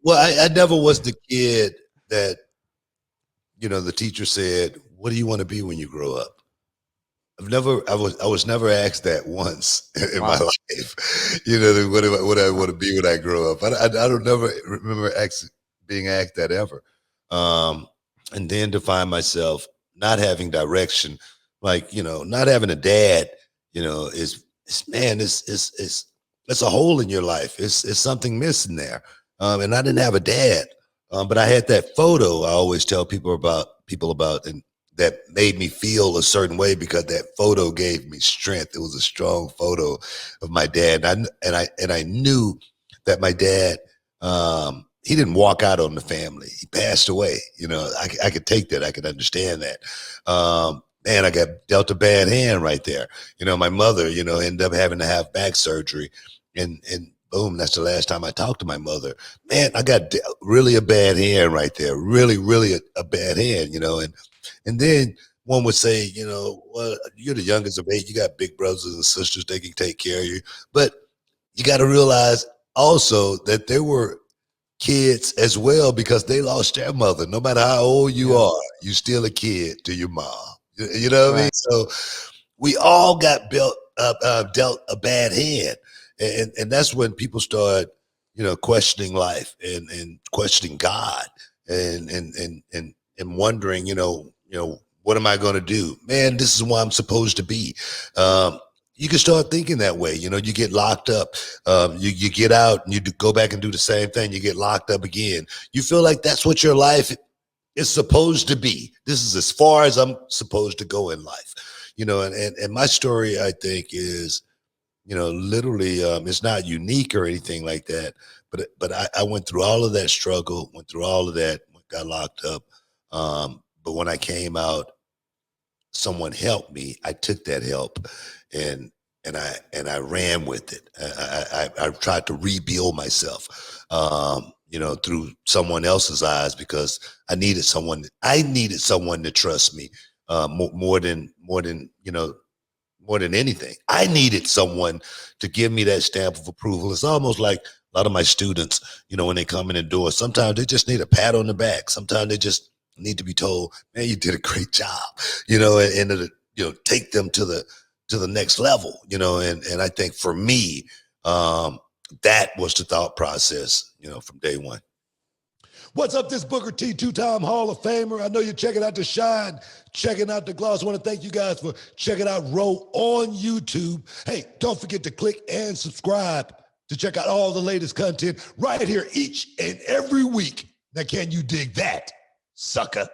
Well, I never was the kid that, the teacher said, "What do you want to be when you grow up?" I was never asked that once in my Wow. life. What I want to be when I grow up. I don't never remember being asked that ever. Um, and then to find myself not having direction, like not having a dad, is man, it's a hole in your life. It's something missing there. And I didn't have a dad, but I had that photo. I always tell people about, and that made me feel a certain way because that photo gave me strength. It was a strong photo of my dad, and I knew that my dad, he didn't walk out on the family. He passed away. I could take that. I could understand that. Man, I got dealt a bad hand right there. My mother, ended up having to have back surgery, and boom, that's the last time I talked to my mother. Man, I got really a bad hand right there. Really, really a bad hand. And then one would say, well, you're the youngest of eight. You got big brothers and sisters. They can take care of you. But you got to realize also that there were kids as well because they lost their mother. No matter how old you Yeah. are, you still a kid to your mom. You know what I mean? Right. So we all got dealt a bad hand, and that's when people start, questioning life and questioning God, and wondering, what am I going to do? Man, this is where I'm supposed to be. Um, you can start thinking that way. You get locked up. You get out and go back and do the same thing. You get locked up again. You feel like that's what your life is supposed to be. This is as far as I'm supposed to go in life. And my story, I think, is, literally, it's not unique or anything like that. But I went through all of that struggle, went through all of that, got locked up. But when I came out, someone helped me. I took that help, and and I ran with it. I tried to rebuild myself, through someone else's eyes because I needed someone. I needed someone to trust me, more than anything. I needed someone to give me that stamp of approval. It's almost like a lot of my students, when they come in the door, sometimes they just need a pat on the back. Sometimes they just need to be told, "Man, you did a great job," take them to the next level, and I think for me, um, that was the thought process, from day one. What's up, this Booker T, two-time Hall of Famer? I know you're checking out The Shine, checking out The Gloss. I want to thank you guys for checking out Row on YouTube. Hey, don't forget to click and subscribe to check out all the latest content right here each and every week. Now, can you dig that, sucker?